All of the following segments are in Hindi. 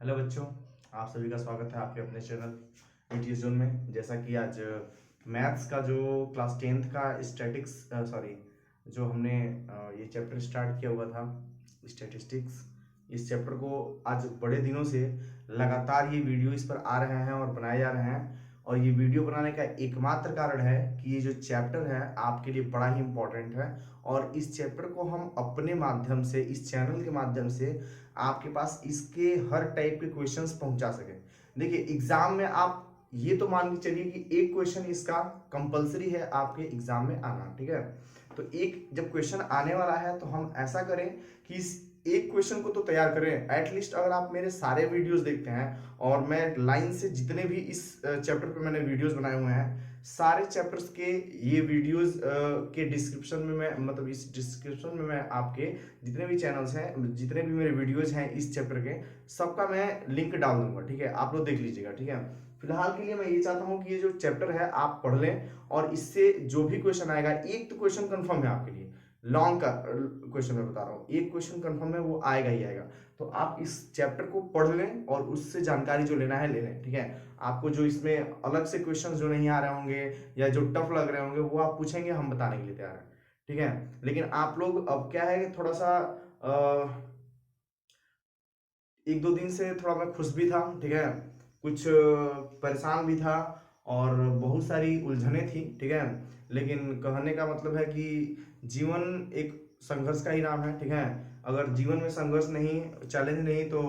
हेलो बच्चों, आप सभी का स्वागत है आपके अपने चैनल ईटीएस जोन में। जैसा कि आज मैथ्स का जो क्लास 10th का स्टैटिक्स सॉरी जो हमने ये चैप्टर स्टार्ट किया हुआ था स्टैटिस्टिक्स, इस चैप्टर को आज बड़े दिनों से लगातार ये वीडियो इस पर आ रहे हैं और बनाए जा रहे हैं। और ये वीडियो बनाने का एकमात्र कारण है कि ये जो चैप्टर है आपके लिए बड़ा ही इम्पोर्टेंट है। और इस चैप्टर को हम अपने माध्यम से, इस चैनल के माध्यम से आपके पास इसके हर टाइप के क्वेश्चंस पहुंचा सके। देखिए, एग्जाम में आप ये तो मान के चलिए कि एक क्वेश्चन इसका कंपलसरी है आपके एग्जाम में आना, ठीक है। तो एक जब क्वेश्चन आने वाला है तो हम ऐसा करें कि इस एक क्वेश्चन को तो तैयार करें। एटलीस्ट अगर आप मेरे सारे वीडियोस देखते हैं और मैं लाइन से जितने भी इस चैप्टर पे मैंने वीडियोस बनाए हुए हैं, सारे चैप्टर्स के ये वीडियोस के डिस्क्रिप्शन में मैं, मतलब इस डिस्क्रिप्शन में मैं आपके जितने भी चैनल्स हैं, जितने भी मेरे वीडियोस हैं इस चैप्टर के, सबका मैं लिंक डाल दूंगा, ठीक है। आप लोग देख लीजिएगा, ठीक है। फिलहाल के लिए मैं ये चाहता हूँ कि ये जो चैप्टर है आप पढ़ लें और इससे जो भी क्वेश्चन आएगा, एक तो क्वेश्चन कंफर्म है आपके लिए, लॉन्ग का क्वेश्चन मैं बता रहा हूँ, एक क्वेश्चन कंफर्म है, वो आएगा ही आएगा। तो आप इस चैप्टर को पढ़ लें और उससे जानकारी जो लेना है ले लें, ठीक है। आपको जो इसमें अलग से क्वेश्चंस जो नहीं आ रहे होंगे या जो टफ लग रहे होंगे वो आप पूछेंगे, हम बताने के लिए तैयार हैं, ठीक है। लेकिन आप लोग अब क्या है कि थोड़ा सा एक दो दिन से थोड़ा मैं खुश भी था, ठीक है, कुछ परेशान भी था और बहुत सारी उलझने थी, ठीक है। लेकिन कहने का मतलब है कि जीवन एक संघर्ष का ही नाम है, ठीक है। अगर जीवन में संघर्ष नहीं, चैलेंज नहीं तो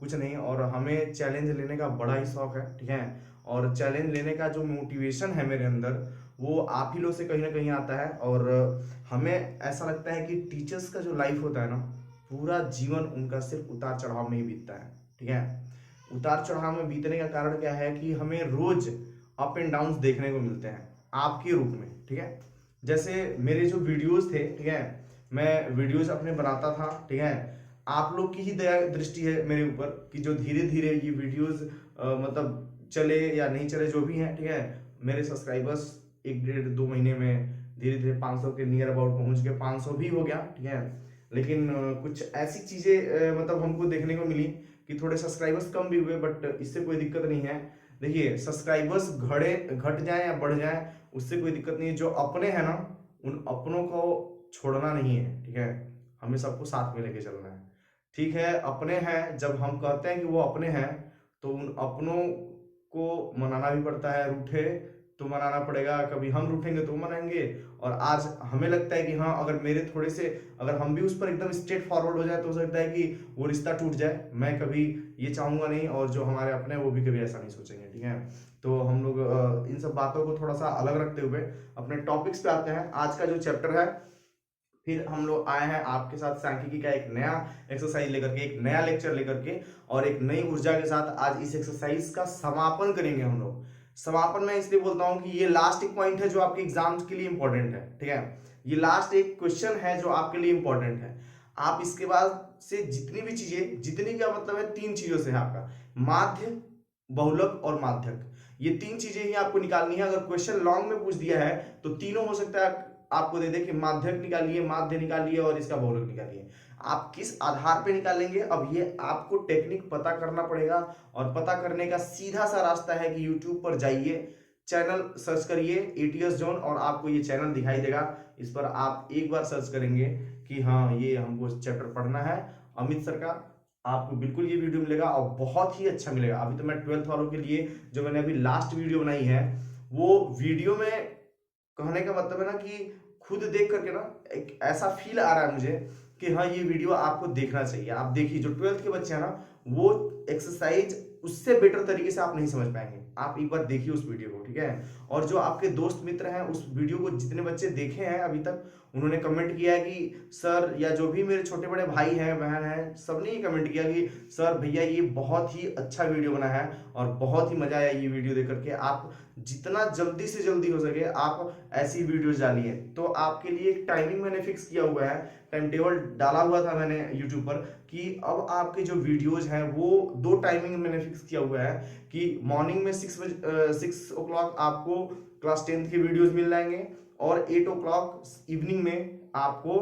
कुछ नहीं। और हमें चैलेंज लेने का बड़ा ही शौक है, ठीक है। और चैलेंज लेने का जो मोटिवेशन है मेरे अंदर, वो आप ही लोग से कहीं ना कहीं आता है। और हमें ऐसा लगता है कि टीचर्स का जो लाइफ होता है ना, पूरा जीवन उनका सिर्फ उतार चढ़ाव में ही बीतता है, ठीक है। उतार चढ़ाव में बीतने का कारण क्या है कि हमें रोज अप एंड डाउन देखने को मिलते हैं आपके रूप में, ठीक है। जैसे मेरे जो वीडियोस थे, ठीक है, मैं वीडियोस अपने बनाता था, ठीक है। आप लोग की ही दया दृष्टि है मेरे ऊपर कि जो धीरे धीरे ये वीडियोस मतलब चले या नहीं चले, जो भी है, ठीक है। मेरे सब्सक्राइबर्स एक डेढ़ दो महीने में धीरे धीरे 500 के नियर अबाउट पहुंच के 500 भी हो गया, ठीक है। लेकिन कुछ ऐसी चीजें मतलब हमको देखने को मिली कि थोड़े सब्सक्राइबर्स कम भी हुए, बट इससे कोई दिक्कत नहीं है। देखिए, सब्सक्राइबर्स घड़े घट जाए या बढ़ जाए, उससे कोई दिक्कत नहीं है। जो अपने हैं ना, उन अपनों को छोड़ना नहीं है, ठीक है। हमें सबको साथ में लेके चलना है, ठीक है। अपने हैं, जब हम कहते हैं कि वो अपने हैं, तो उन अपनों को मनाना भी पड़ता है। रूठे तो मनाना पड़ेगा, कभी हम रूठेंगे तो मनाएंगे। और आज हमें लगता है कि हाँ, अगर मेरे थोड़े से, अगर हम भी उस पर एकदम स्ट्रेट फॉरवर्ड हो जाए तो हो सकता है कि वो रिश्ता टूट जाए। मैं कभी ये चाहूंगा नहीं, और जो हमारे अपने हैं वो भी कभी ऐसा नहीं सोचेंगे, ठीक है। तो हम लोग इन सब बातों को थोड़ा सा अलग रखते हुए अपने टॉपिक्स पे आते हैं। आज का जो चैप्टर है, फिर हम लोग आए हैं आपके साथ सांख्यिकी का एक नया एक्सरसाइज लेकर के, एक नया लेक्चर लेकर के, और एक नई ऊर्जा के साथ आज इस एक्सरसाइज का समापन करेंगे हम लोग। समापन मैं इसलिए बोलता हूं कि ये लास्ट एक पॉइंट है जो आपके एग्जाम्स के लिए इंपॉर्टेंट है, ठीक है। ये लास्ट एक क्वेश्चन है जो आपके लिए इंपॉर्टेंट है। आप इसके बाद से जितनी भी चीजें, जितनी का मतलब है, तीन चीजों से है आपका, माध्य, बहुलक और माध्यक। ये तीन चीजें ही आपको निकालनी है। अगर क्वेश्चन लॉन्ग में पूछ दिया है तो तीनों हो सकता है आपको दे दे कि माध्यक निकालिए, माध्य निकालिए और इसका बहुलक निकालिए। आप किस आधार पे निकालेंगे, अब ये आपको टेक्निक पता करना पड़ेगा। और पता करने का सीधा सा रास्ता है कि यूट्यूब पर जाइए, चैनल सर्च करिए ईटीएस जोन, और आपको ये चैनल दिखाई देगा। इस पर आप एक बार सर्च करेंगे कि हाँ, ये हमको चैप्टर पढ़ना है अमित सर का, आपको बिल्कुल ये वीडियो मिलेगा और बहुत ही अच्छा मिलेगा। अभी तो मैं 12th वालों के लिए जो मैंने अभी लास्ट वीडियो बनाई है, वो वीडियो में कहने का मतलब है ना कि खुद देख करके ना एक ऐसा फील आ रहा है मुझे कि हाँ, ये वीडियो आपको देखना चाहिए। आप देखिए, जो 12th के बच्चे हैं ना, वो एक्सरसाइज उससे बेटर तरीके से आप नहीं समझ पाएंगे। आप एक बार देखिए उस वीडियो को, ठीक है। और जो आपके दोस्त मित्र हैं, उस वीडियो को जितने बच्चे देखे हैं अभी तक, उन्होंने कमेंट किया है कि सर, या जो भी मेरे छोटे बड़े भाई हैं, बहन हैं, सबने ये कमेंट किया कि सर भैया, ये बहुत ही अच्छा वीडियो बना है और बहुत ही मजा आया ये वीडियो देख करके। आप जितना जल्दी से जल्दी हो सके आप ऐसी वीडियोस डालिए। तो आपके लिए एक टाइमिंग मैंने फिक्स किया हुआ है, टाइम टेबल डाला हुआ था मैंने यूट्यूब पर कि अब आपके जो वीडियोस हैं वो दो टाइमिंग मैंने फिक्स किया हुआ है कि मॉर्निंग में 6 o'clock आपको क्लास 10th के वीडियोस मिल जाएंगे, और 8 o'clock इवनिंग में आपको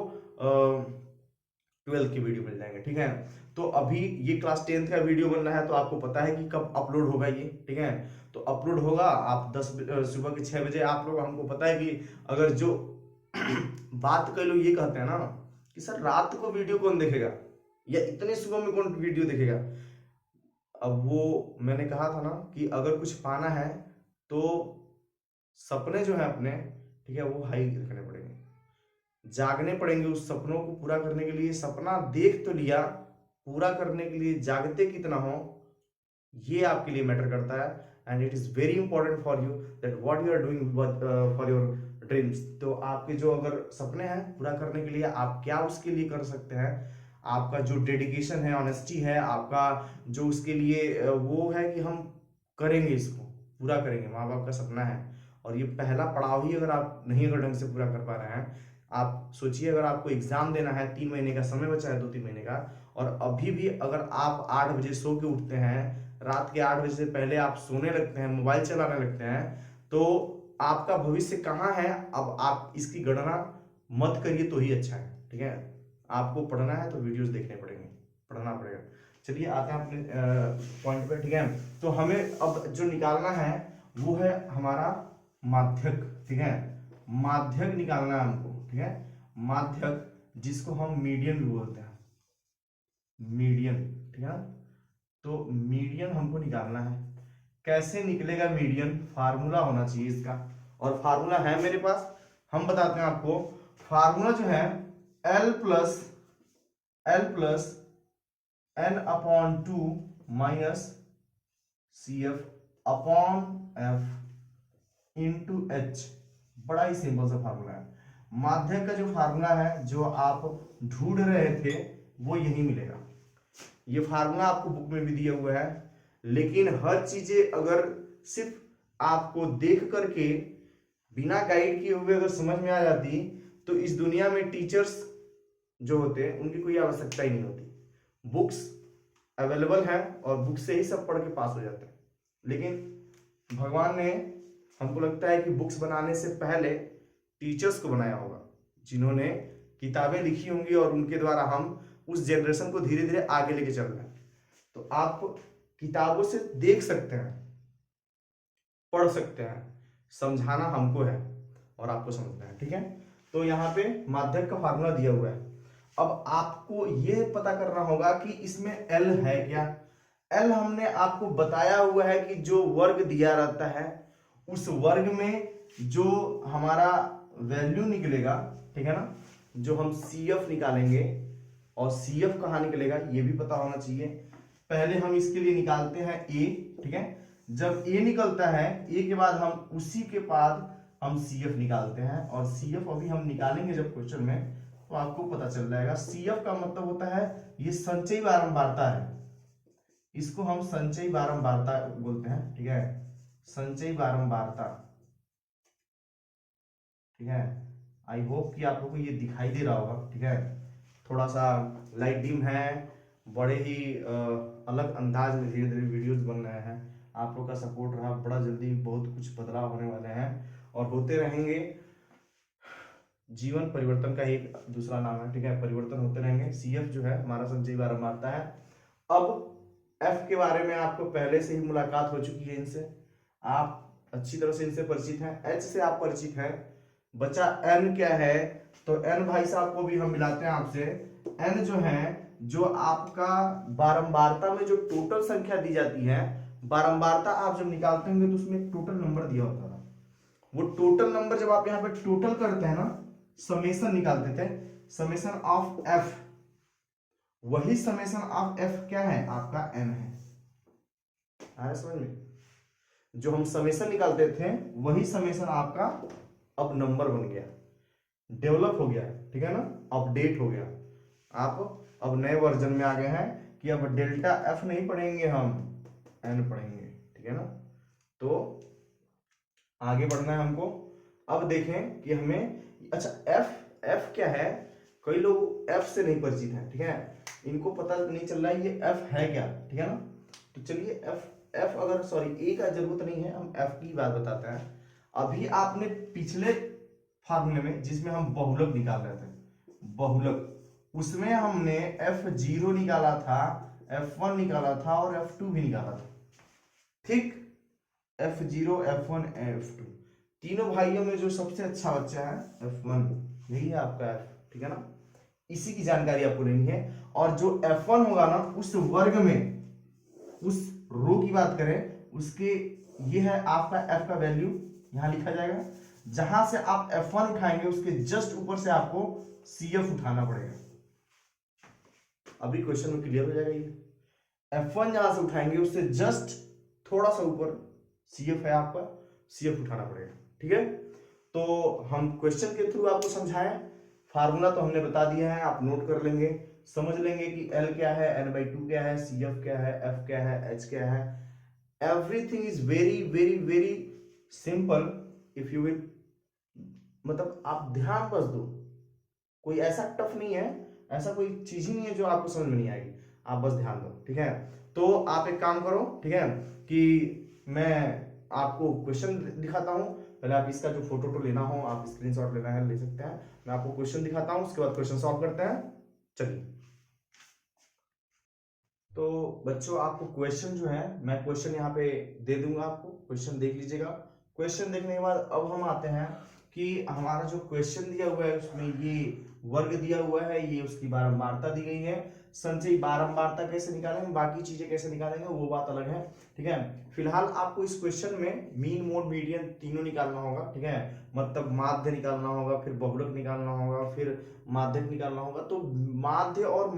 12th की वीडियो मिल जाएंगे, ठीक है। तो अभी ये क्लास 10th का वीडियो बन रहा है, तो आपको पता है कि कब अपलोड होगा ये, ठीक है। तो अपलोड होगा आप सुबह के 6 बजे। आप लोग, हमको पता है कि अगर जो बात कई लोग ये कहते हैं ना कि सर रात को वीडियो कौन देखेगा या इतने सुबह में कौन वीडियो देखेगा। अब वो मैंने कहा था ना कि अगर कुछ पाना है तो सपने जो है अपने, ठीक है, वो हाई रखने पड़ेंगे, जागने पड़ेंगे उस सपनों को पूरा करने के लिए। सपना देख तो लिया, पूरा करने के लिए जागते कितना हो, ये आपके लिए मैटर करता है। And it is very important for you that what you are doing for your dreams. तो आपके जो अगर सपने हैं पूरा करने के लिए आप क्या उसके लिए कर सकते हैं, आपका जो डेडिकेशन है, ऑनेस्टी है, आपका जो उसके लिए वो है कि हम करेंगे, इसको पूरा करेंगे। माँ बाप का सपना है और ये पहला पड़ाव ही अगर आप नहीं अगर ढंग से पूरा कर पा रहे हैं, आप सोचिए अगर आपको एग्जाम देना है, 3 महीने का समय बचा है, 2-3 महीने का, और अभी भी अगर आप 8 बजे सो के उठते हैं, रात के 8 बजे से पहले आप सोने लगते हैं, मोबाइल चलाने लगते हैं, तो आपका भविष्य कहाँ है। अब आप इसकी गणना मत करिए तो ही अच्छा है, ठीक है। आपको पढ़ना है तो वीडियोस देखने पड़ेंगे, पढ़ना पड़ेगा। चलिए आते हैं अपने पॉइंट पे, ठीक है। तो हमें अब जो निकालना है वो है हमारा माध्यक, ठीक है। माध्यक निकालना है हमको, ठीक है। माध्यक जिसको हम मीडियन भी बोलते हैं, मीडियन, ठीक है। तो मीडियन हमको निकालना है। कैसे निकलेगा मीडियन, फार्मूला होना चाहिए इसका, और फार्मूला है मेरे पास, हम बताते हैं आपको। फार्मूला जो है L plus N upon 2 minus CF upon F into H। बड़ा ही सिंपल सा फार्मूला है। माध्यक का जो फार्मूला है जो आप ढूंढ रहे थे वो यही मिलेगा। ये फार्मूला आपको बुक में भी दिया हुआ है, लेकिन हर चीजें अगर सिर्फ आपको देख करके बिना गाइड किए हुए अगर समझ में आ जाती तो इस दुनिया में टीचर्स जो होते हैं उनकी कोई आवश्यकता ही नहीं होती। बुक्स अवेलेबल है और बुक से ही सब पढ़ के पास हो जाते हैं, लेकिन भगवान ने, हमको लगता है कि बुक्स बनाने से पहले टीचर्स को बनाया होगा जिन्होंने किताबें लिखी होंगी और उनके द्वारा हम उस जनरेशन को धीरे धीरे आगे लेके चल रहे हैं। तो आप किताबों से देख सकते हैं, पढ़ सकते हैं, समझाना हमको है और आपको समझना है, ठीक है। तो यहाँ पे माध्यक का फार्मूला दिया हुआ है। अब आपको यह पता करना होगा कि इसमें L है क्या। L हमने आपको बताया हुआ है कि जो वर्ग दिया रहता है उस वर्ग में जो हमारा वैल्यू निकलेगा, ठीक है ना, जो हम CF निकालेंगे, और CF कहाँ निकलेगा ये भी पता होना चाहिए। पहले हम इसके लिए निकालते हैं A, ठीक है। जब A निकलता है, A के बाद हम उसी के बाद हम CF निकालते हैं, और CF अभी हम निकालेंगे जब क्वेश्चन में तो आपको पता चल जाएगा। CF का मतलब होता है ये संचयी बारंबारता है, इसको हम संचयी बारंबारता बोलते हैं, ठीक है, संचयी बारंबारता, ठीक है। आई होप कि आप लोग को ये दिखाई दे रहा होगा, ठीक है। थोड़ा सा लाइट डिम है, बड़े ही अलग अंदाज में धीरे धीरे वीडियोस बन रहे हैं। आप लोग का सपोर्ट रहा, बड़ा जल्दी बहुत कुछ बदलाव होने वाले हैं और होते रहेंगे। जीवन परिवर्तन का एक दूसरा नाम है, ठीक है, परिवर्तन होते रहेंगे। CF जो है हमारा संचयी बारंबारता है। अब F के बारे में आपको पहले से ही मुलाकात हो चुकी है इनसे, आप अच्छी तरह से इनसे परिचित हैं। H से आप परिचित हैं। बचा N क्या है, तो N भाई साहब को भी हम मिलाते हैं आपसे। N जो है, जो आपका बारंबारता में जो टोटल संख्या दी जाती है, बारंबारता आप जब निकालते होंगे तो उसमें एक टोटल नंबर दिया होता था। वो टोटल नंबर जब आप यहाँ पे टोटल करते हैं ना, समेशन निकालते थे, समेशन ऑफ F, वही समेशन ऑफ F क्या है, आपका N है। आ रहा है समझ में? जो हम समेशन निकालते थे वही समेशन आपका अब नंबर बन गया, डेवलप हो गया, ठीक है ना, अपडेट हो गया। आप अब नए वर्जन में आ गए हैं कि अब डेल्टा F नहीं पढ़ेंगे, हम N पढ़ेंगे, ठीक है ना। तो आगे बढ़ना है हमको। अब देखें कि हमें, अच्छा F क्या है, कई लोग F से नहीं परिचित हैं, ठीक है, इनको पता नहीं चल रहा है ये F है क्या, ठीक है ना। तो चलिए F अगर सॉरी A का जरूरत नहीं है, हम F की बात बताते हैं। अभी आपने पिछले फार्मूले में जिसमें हम बहुलक निकाल रहे थे, बहुलक, उसमें हमने F0 निकाला था, F1 निकाला था और F2 भी निकाला था। ठीक, F0, F1, F2, तीनों भाइयों में जो सबसे अच्छा बच्चा है F1, यही है आपका F, ठीक है ना। इसी की जानकारी आपको लेनी है। और जो F1 होगा ना, उस वर्ग में, उस रो की बात करें, उसके ये है आपका F का वैल्यू, यहां लिखा जाएगा। जहां से आप F1 उठाएंगे उसके जस्ट ऊपर से आपको CF उठाना पड़ेगा। अभी क्वेश्चन में क्लियर हो जाएगा ये। F1 जहां से उठाएंगे उससे जस्ट थोड़ा सा ऊपर CF है आपका, CF उठाना पड़ेगा। ठीक है, तो हम क्वेश्चन के थ्रू आपको समझाएं। फार्मूला तो हमने बता दिया है, आप नोट कर लेंगे, समझ लेंगे कि L क्या है, N/2 क्या है, CF क्या है, F क्या है, H क्या है। Everything is very very very simple if you will, मतलब आप ध्यान बस दो, कोई ऐसा टफ नहीं है, ऐसा कोई चीज ही नहीं है जो आपको समझ में नहीं आएगी, आप बस ध्यान दो। ठीक है, तो आप एक काम करो, ठीक है, कि मैं आपको क्वेश्चन दिखाता हूं। पहले आप इसका जो फोटो तो लेना हो, आप स्क्रीनशॉट लेना है ले सकते हैं। मैं आपको क्वेश्चन दिखाता हूं, उसके बाद क्वेश्चन सॉल्व करते हैं। चलिए, तो बच्चों आपको क्वेश्चन जो है, मैं क्वेश्चन यहाँ पे दे दूंगा, आपको क्वेश्चन देख लीजिएगा। क्वेश्चन देखने के बाद अब हम आते हैं कि हमारा जो क्वेश्चन दिया हुआ है उसमें ये वर्ग दिया हुआ है, ये उसकी बारंबारता दी गई है। संचयी बारंबारता कैसे निकालेंगे, बाकी चीजें कैसे निकालेंगे वो बात अलग है। ठीक है, फिलहाल आपको इस क्वेश्चन में मीन मोड मीडियन तीनों निकालना होगा। ठीक है, मतलब माध्य निकालना होगा, फिर बहुलक निकालना होगा, फिर माध्यक निकालना होगा। तो माध्य और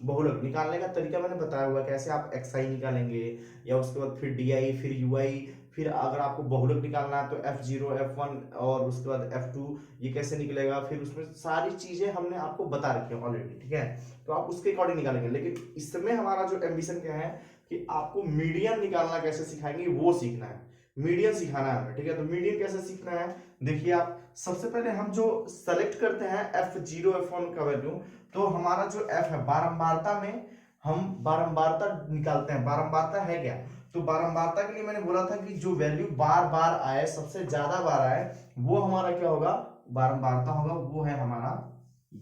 बहुलक निकालने का तरीका मैंने बताया हुआ है, कैसे आप xi निकालेंगे, या उसके बाद फिर di, फिर ui, फिर अगर आपको बहुलक निकालना है तो F0, F1 और उसके बाद F2, ये कैसे निकलेगा, फिर उसमें सारी चीजें हमने आपको बता रखी है ऑलरेडी। ठीक है, तो आप उसके अकॉर्डिंग निकालेंगे। लेकिन इसमें हमारा जो एम्बिशन क्या है कि आपको मीडियन निकालना कैसे सिखाएंगे वो सीखना है, मीडियन सिखाना है हमें। ठीक है, तो मीडियन कैसे सीखना है, देखिए आप सबसे पहले हम जो सेलेक्ट करते हैं F0, F1 का वैल्यू, तो हमारा जो F है बारंबारता में हम बारंबारता निकालते हैं। बारंबारता है क्या, तो बारंबारता के लिए मैंने बोला था कि जो वैल्यू बार बार आए, सबसे ज्यादा बार आए, वो हमारा क्या होगा, बारंबारता होगा। वो है हमारा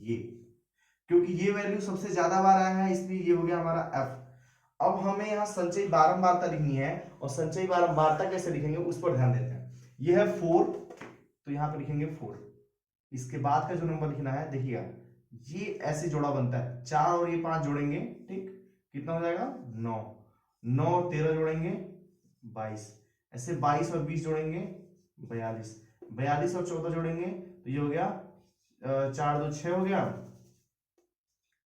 ये, क्योंकि ये वैल्यू सबसे ज्यादा बार आया है, इसलिए ये हो गया हमारा F। अब हमें यहाँ संचयी बारंबारता लिखनी है, और संचयी बारंबारता कैसे लिखेंगे उस पर ध्यान देते हैं। ये है 4, तो यहाँ पे लिखेंगे 4। इसके बाद का जो नंबर लिखना है, देखिएगा ये ऐसे जोड़ा बनता है, 4 और ये 5 जोड़ेंगे, ठीक, कितना हो जाएगा 9, 9 और 13 जोड़ेंगे 22, ऐसे 22 और 20 जोड़ेंगे 42, 42 और 14 जोड़ेंगे तो ये हो गया 4 2 6 हो गया,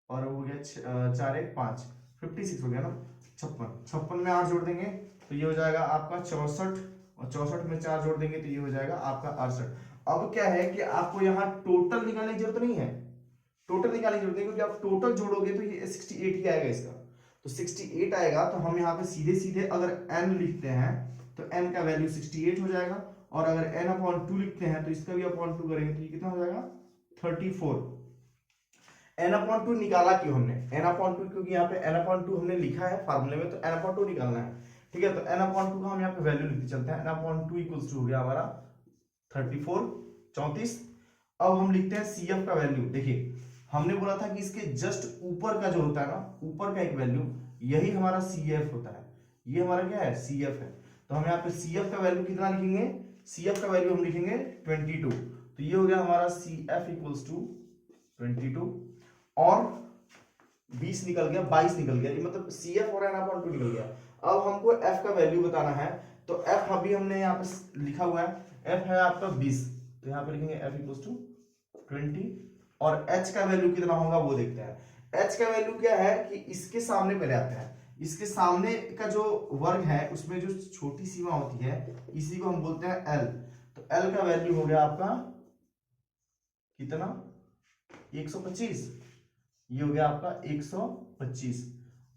और हो गया 4 1 5, 56 हो गया ना, 56, 56 में 8 जोड़ देंगे तो ये हो जाएगा आपका 64, और 64 में 4 जोड़ देंगे तो ये हो जाएगा आपका 68। अब क्या है कि आपको यहाँ टोटल निकालने की जरूरत नहीं है, टोटल निकालने की जरूरत नहीं, क्योंकि आप टोटल जोड़ोगे तो ये 68 ही आएगा इसका। तो 68 आएगा, तो हम यहाँ पे सीधे सीधे अगर n लिखते हैं तो n का वैल्यू 68 हो जाएगा, और अगर n/2 लिखते हैं तो इसका भी /2 करेंगे तो ये कितना हो जाएगा 34। n/2 निकाला क्यों हमने, n/2 क्योंकि यहाँ पे n/2 हमने लिखा है फार्मूले में, तो n/2 निकालना है। ठीक है, तो n/2 का हम यहाँ पे वैल्यू लिखते चलते हैं। n/2 इक्वल्स टू हो गया हमारा 34, 34। अब हम लिखते हैं CF का वैल्यू। देखिए हमने बोला था कि इसके जस्ट ऊपर का जो होता है ना, ऊपर का एक वैल्यू, यही हमारा CF होता है। ये हमारा क्या है, CF है। तो हम यहाँ पे CF का वैल्यू कितना लिखेंगे, CF का वैल्यू हम लिखेंगे 22। तो ये हो गया हमारा CF इक्वल्स टू 22, और 20 निकल गया, 22 निकल गया, ये मतलब CF और n/2 निकल गया। अब हमको F का वैल्यू बताना है, तो F अभी हमने यहाँ पे लिखा हुआ है, F है आपका 20, तो यहाँ पे लिखेंगे F इक्वल्स टू 20, और H का वैल्यू कितना होगा वो देखते हैं। H का वैल्यू क्या है कि इसके सामने पहले आते हैं, इसके सामने का जो वर्ग है उसमें जो छोटी सीमा होती है इसी को हम बोलते हैं L। तो L का वैल्यू हो गया आपका कितना 125, ये हो गया आपका 125,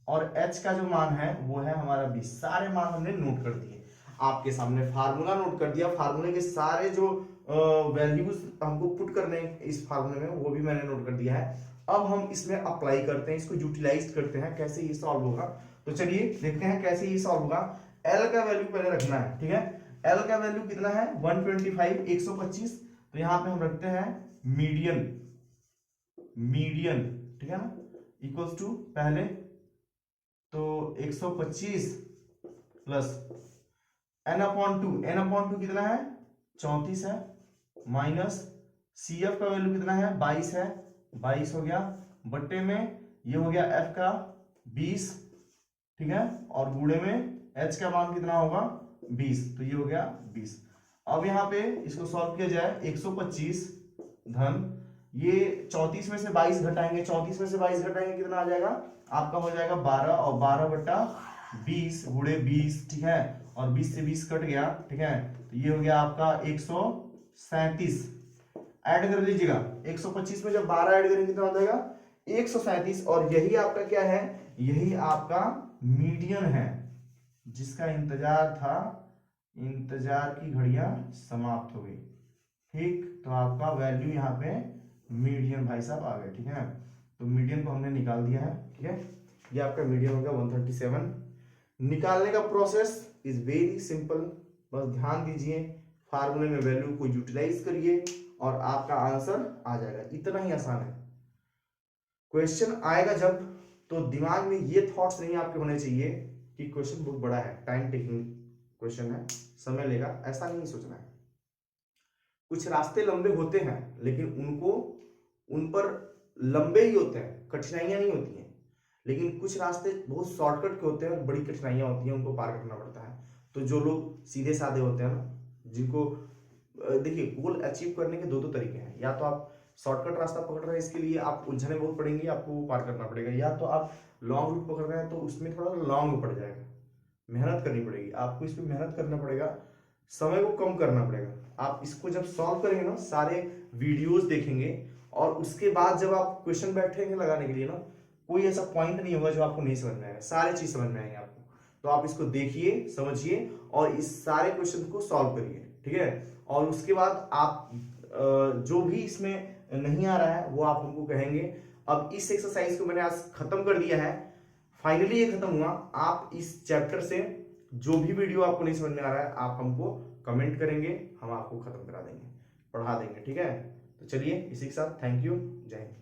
और H का जो मान है वो है हमारा 20। सारे मान हमने नोट कर दिए, आपके सामने फार्मूला नोट कर दिया, फार्मूले के सारे जो वैल्यूज हमको पुट करने इस फार्मूले में वो भी मैंने नोट कर दिया है। अब हम इसमें अप्लाई करते हैं, इसको यूटिलाइज करते हैं, कैसे ये सॉल्व होगा। तो चलिए देखते हैं कैसे ये सॉल्व होगा। L का वैल्यू पहले रखना है, ठीक है, L का वैल्यू कितना है 125, 125, तो यहाँ पे हम रखते हैं मीडियन, मीडियन ठीक है ना, इक्वल्स टू पहले तो 125 प्लस n/2 कितना है 34 है, माइनस CF का वैल्यू कितना है 22 है, 22 हो गया, बट्टे में ये हो गया F का 20, ठीक है, और गुणे में H का मान कितना होगा 20, तो ये हो गया 20। अब यहाँ पे इसको सॉल्व किया जाए, 125 धन ये 34 में से 22 घटाएंगे, 34 में से 22 घटाएंगे कितना आ जाएगा आपका हो जाएगा 12, और 12/20 गुणे 20, ठीक है, और 20 से 20 कट गया, ठीक है, तो ये हो गया आपका 137। ऐड कर लीजिएगा, 125 में जब 12 ऐड करेंगे कितना हो जाएगा 137, और यही आपका क्या है, यही आपका मीडियन है जिसका इंतजार था, इंतजार की घड़ियां समाप्त हो गई, ठीक, तो आपका वैल्यू यहाँ पे मीडियन भाई साहब आ गए, ठीक है, तो मीडियन को हमने निकाल दिया है, ठीक है, ये आपका मीडियन हो गया 137। निकालने का प्रोसेस इज वेरी सिंपल, बस ध्यान दीजिए, फार्मूले में वैल्यू को यूटिलाइज करिए और आपका आंसर आ जाएगा, इतना ही आसान है। क्वेश्चन आएगा जब, तो दिमाग में ये थॉट्स नहीं आपके होने चाहिए कि क्वेश्चन बहुत बड़ा है, टाइम टेकिंग क्वेश्चन है, समय लेगा, ऐसा नहीं सोचना है। कुछ रास्ते लंबे होते हैं लेकिन उन पर लंबे ही होते हैं, कठिनाइयां नहीं होती हैं, लेकिन कुछ रास्ते बहुत शॉर्टकट के होते हैं और बड़ी कठिनाइयां होती हैं, उनको पार करना पड़ता है। तो जो लोग सीधे साधे होते हैं ना, जिनको देखिए गोल अचीव करने के दो तरीके हैं, या तो आप शॉर्टकट रास्ता पकड़ रहे हैं, इसके लिए आप उलझने बहुत पड़ेंगी, आपको वो पार करना पड़ेगा, या तो आप लॉन्ग रूट पकड़ रहे हैं तो उसमें थोड़ा लॉन्ग पड़ जाएगा, मेहनत करनी पड़ेगी आपको, इसमें मेहनत करना पड़ेगा, समय को कम करना पड़ेगा। आप इसको जब सॉल्व करेंगे ना, सारे वीडियोस देखेंगे और उसके बाद जब आप क्वेश्चन बैठेंगे लगाने के लिए ना, कोई ऐसा पॉइंट नहीं होगा जो आपको नहीं समझ में आएगा, सारे चीज समझ में आएंगे आपको। तो आप इसको देखिए, समझिए और इस सारे क्वेश्चन को सॉल्व करिए, ठीक है, और उसके बाद आप जो भी इसमें नहीं आ रहा है वो आप हमको कहेंगे। अब इस एक्सरसाइज को मैंने आज खत्म कर दिया है, फाइनली ये खत्म हुआ। आप इस चैप्टर से जो भी वीडियो आपको नहीं समझ में आ रहा है आप हमको कमेंट करेंगे, हम आपको खत्म करा देंगे, पढ़ा देंगे, ठीक है। तो चलिए इसी के साथ थैंक यू, जय हिंद।